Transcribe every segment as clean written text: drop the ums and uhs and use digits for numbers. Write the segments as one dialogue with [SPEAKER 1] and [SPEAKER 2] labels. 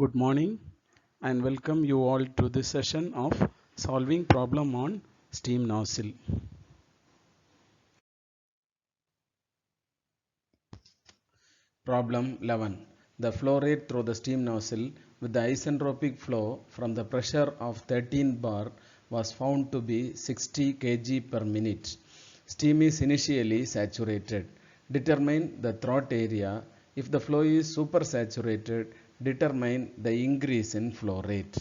[SPEAKER 1] Good morning and welcome you all to this session of solving problem on steam nozzle. Problem 11. The flow rate through the steam nozzle with the isentropic flow from the pressure of 13 bar was found to be 60 kg per minute. Steam is initially saturated. Determine the throat area. If the flow is supersaturated, determine the increase in flow rate.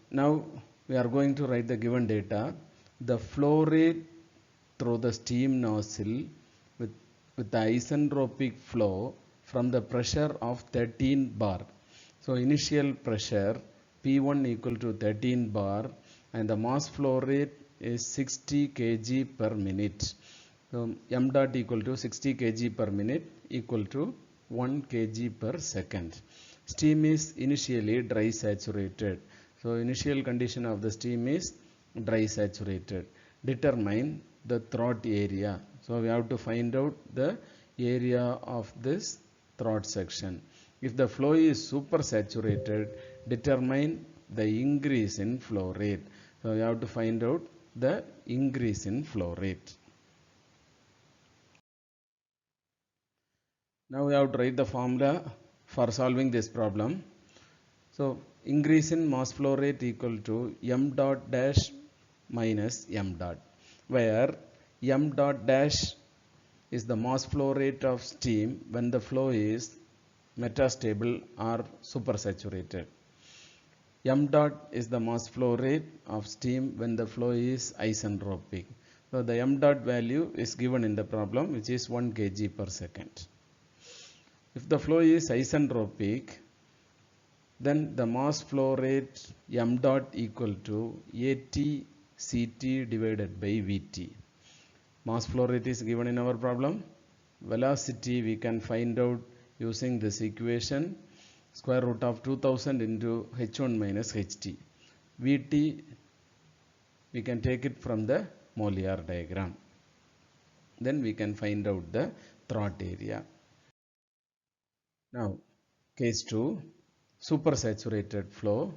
[SPEAKER 1] Now we are going to write the given data. The flow rate through the steam nozzle with the isentropic flow from the pressure of 13 bar. So initial pressure P1 equal to 13 bar and the mass flow rate is 60 kg per minute. So m dot equal to 60 kg per minute equal to 1 kg per second. Steam is initially dry saturated. So initial condition of the steam is dry saturated. Determine the throat area. So we have to find out the area of this throat section. If the flow is supersaturated, determine the increase in flow rate. So we have to find out the increase in flow rate. Now we have to write the formula for solving this problem. So increase in mass flow rate equal to m dot dash minus m dot, where m dot dash is the mass flow rate of steam when the flow is metastable or supersaturated. M dot is the mass flow rate of steam when the flow is isentropic. So the m dot value is given in the problem, which is 1 kg per second. If the flow is isentropic, then the mass flow rate m dot equal to At Ct divided by Vt. Mass flow rate is given in our problem. Velocity we can find out using this equation, square root of 2000 into h1 minus ht. Vt we can take it from the Mollier diagram. Then we can find out the throat area. Now case 2, supersaturated flow.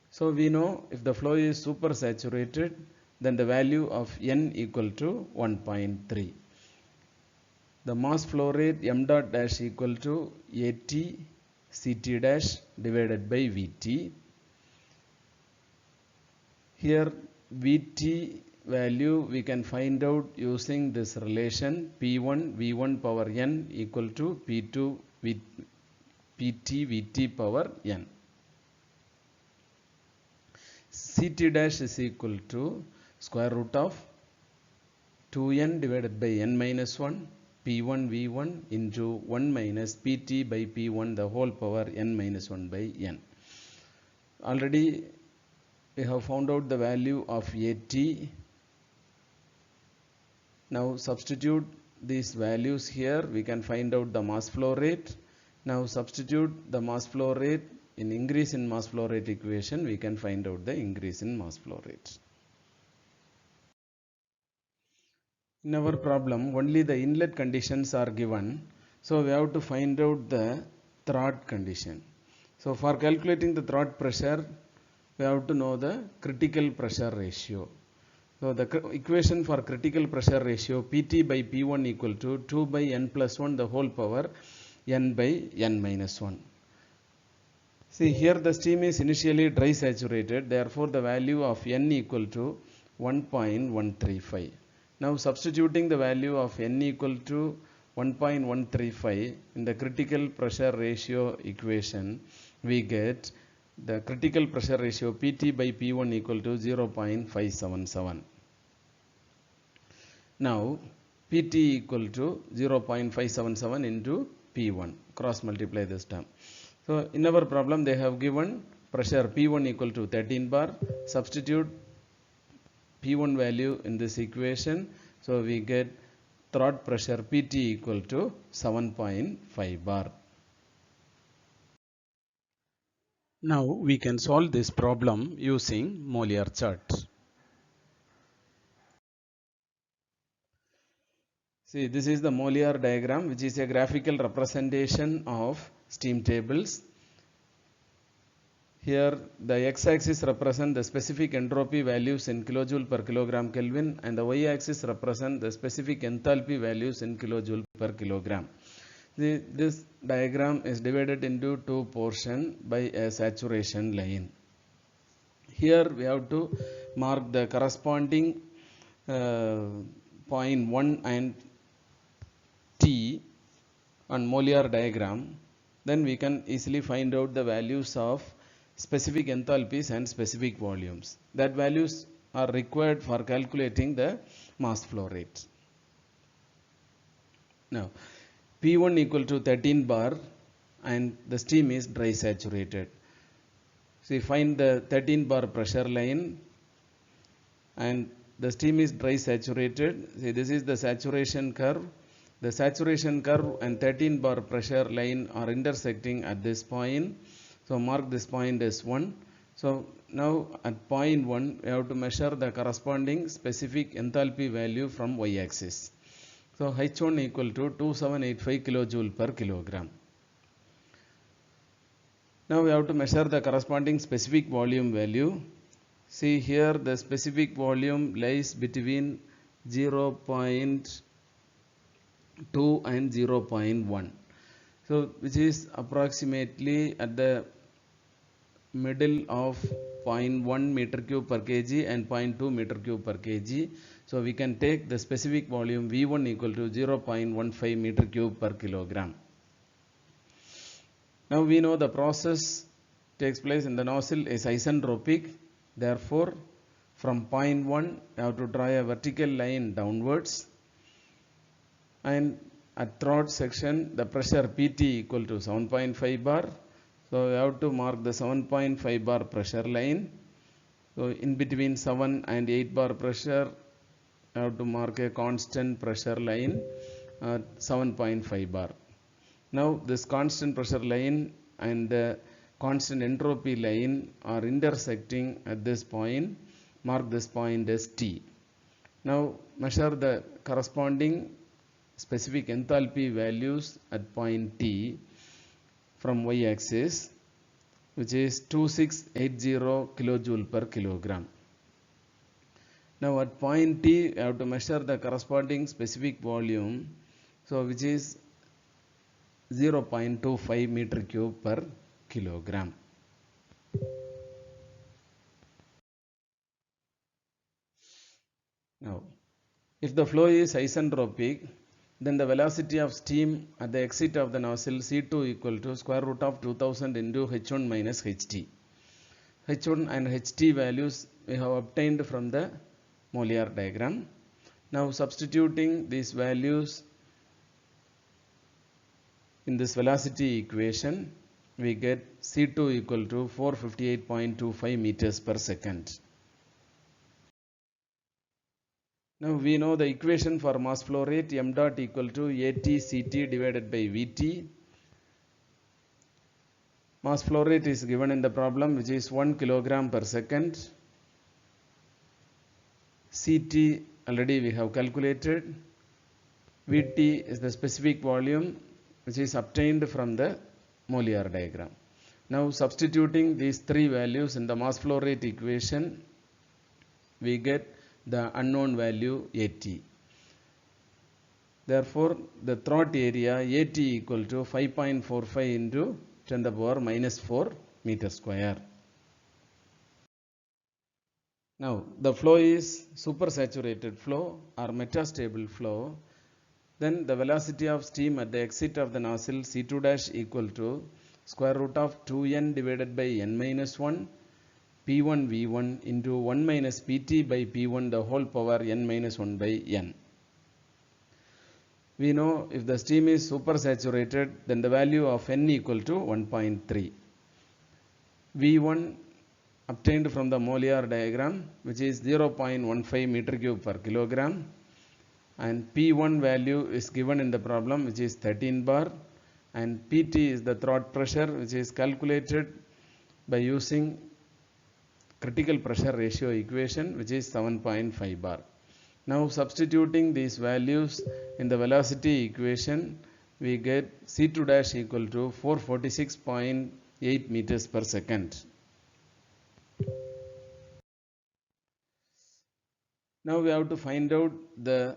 [SPEAKER 1] So we know if the flow is supersaturated, then the value of n equal to 1.3. The mass flow rate m dot dash equal to At Ct dash divided by Vt. Here Vt value we can find out using this relation P1 V1 power n equal to P2 Pt Vt power n. Ct dash is equal to square root of 2n divided by n minus 1 P1 V1 into 1 minus Pt by P1 the whole power n minus 1 by n. Already we have found out the value of At. Now substitute these values here, we can find out the mass flow rate. Now substitute the mass flow rate in increase in mass flow rate equation, we can find out the increase in mass flow rate. In our problem, only the inlet conditions are given. So we have to find out the throat condition. So for calculating the throat pressure, we have to know the critical pressure ratio. So the equation for critical pressure ratio Pt by P1 equal to 2 by n plus 1 the whole power n by n minus 1. See here the steam is initially dry saturated, therefore the value of n equal to 1.135. Now substituting the value of n equal to 1.135 in the critical pressure ratio equation, we get the critical pressure ratio Pt by P1 equal to 0.577. Now Pt equal to 0.577 into P1, cross multiply this term. So in our problem they have given pressure P1 equal to 13 bar, substitute P1 value in this equation, so we get throat pressure Pt equal to 7.5 bar. Now we can solve this problem using Mollier chart. See, this is the Mollier diagram, which is a graphical representation of steam tables. Here the x-axis represent the specific entropy values in kilojoule per kilogram Kelvin, and the y-axis represent the specific enthalpy values in kilojoule per kilogram. This diagram is divided into two portions by a saturation line. Here we have to mark the corresponding point 1 and T on molar diagram. Then we can easily find out the values of specific enthalpies and specific volumes. That values are required for calculating the mass flow rate. Now P1 equal to 13 bar and the steam is dry saturated. See, find the 13 bar pressure line and the steam is dry saturated. See, this is the saturation curve. The saturation curve and 13 bar pressure line are intersecting at this point. So mark this point as 1. So now at point 1 we have to measure the corresponding specific enthalpy value from y-axis. So H1 equal to 2785 kilojoule per kilogram. Now we have to measure the corresponding specific volume value. See here the specific volume lies between 0.2 and 0.1. So which is approximately at the middle of 0.1 meter cube per kg and 0.2 meter cube per kg. So we can take the specific volume V1 equal to 0.15 meter cube per kilogram. Now we know the process takes place in the nozzle is isentropic. Therefore, from point 1 you have to draw a vertical line downwards, and at throat section the pressure PT equal to 7.5 bar. So we have to mark the 7.5 bar pressure line. So in between 7 and 8 bar pressure, I have to mark a constant pressure line at 7.5 bar. Now this constant pressure line and the constant entropy line are intersecting at this point. Mark this point as T. Now measure the corresponding specific enthalpy values at point T from y-axis, which is 2680 kilojoule per kilogram. Now at point T, I have to measure the corresponding specific volume, so which is 0.25 meter cube per kilogram. Now, if the flow is isentropic, then the velocity of steam at the exit of the nozzle C2 equal to square root of 2000 into H1 minus HT. H1 and HT values we have obtained from the molar diagram. Now substituting these values in this velocity equation, we get C2 equal to 458.25 meters per second. Now we know the equation for mass flow rate, m dot equal to ATCT divided by VT. Mass flow rate is given in the problem, which is 1 kilogram per second. CT already we have calculated. VT is the specific volume which is obtained from the molar diagram. Now substituting these three values in the mass flow rate equation, we get the unknown value AT. Therefore, the throat area AT equal to 5.45 into 10 to the power minus 4 meter square. Now, the flow is supersaturated flow or metastable flow. Then the velocity of steam at the exit of the nozzle C2 dash equal to square root of 2n divided by n minus 1 P1 V1 into 1 minus Pt by P1 the whole power n minus 1 by n. We know if the steam is supersaturated, then the value of n equal to 1.3. V1 obtained from the molar diagram, which is 0.15 meter cube per kilogram, and P1 value is given in the problem, which is 13 bar, and Pt is the throat pressure, which is calculated by using critical pressure ratio equation, which is 7.5 bar. Now substituting these values in the velocity equation, we get C2 dash equal to 446.8 meters per second. Now we have to find out the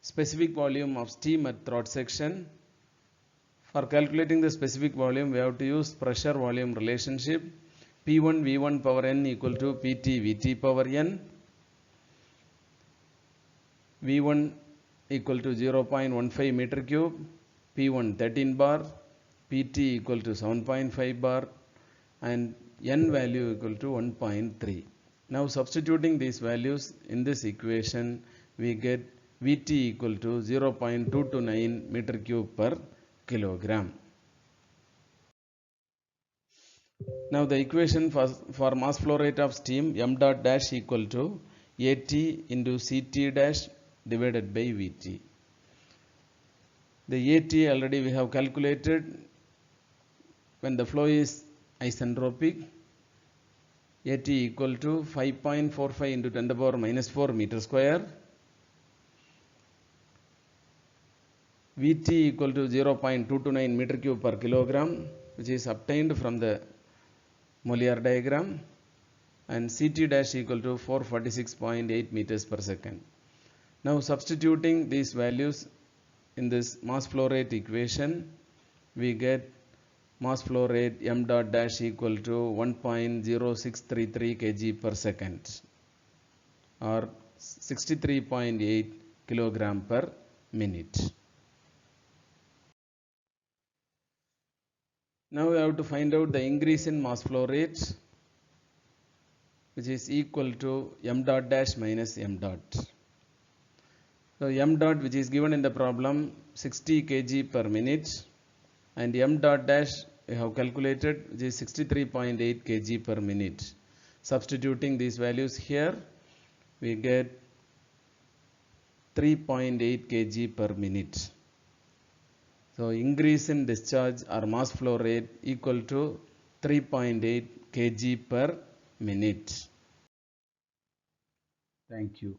[SPEAKER 1] specific volume of steam at throat section. For calculating the specific volume, we have to use pressure volume relationship. P1 V1 power n equal to PT Vt power n. V1 equal to 0.15 meter cube, P1 13 bar, Pt equal to 7.5 bar, and n value equal to 1.3. Now substituting these values in this equation, we get Vt equal to 0.229 meter cube per kilogram. Now the equation for mass flow rate of steam m dot dash equal to At into Ct dash divided by Vt. The At already we have calculated when the flow is isentropic. At equal to 5.45 into 10 to the power minus 4 meter square. Vt equal to 0.229 meter cube per kilogram, which is obtained from the molar diagram, and Ct dash equal to 446.8 meters per second. Now substituting these values in this mass flow rate equation, we get mass flow rate m dot dash equal to 1.0633 kg per second, or 63.8 kilogram per minute. Now we have to find out the increase in mass flow rate, which is equal to m dot dash minus m dot. So m dot, which is given in the problem, 60 kg per minute, and m dot dash we have calculated, which is 63.8 kg per minute. Substituting these values here, we get 3.8 kg per minute. So increase in discharge or mass flow rate equal to 3.8 kg per minute. Thank you.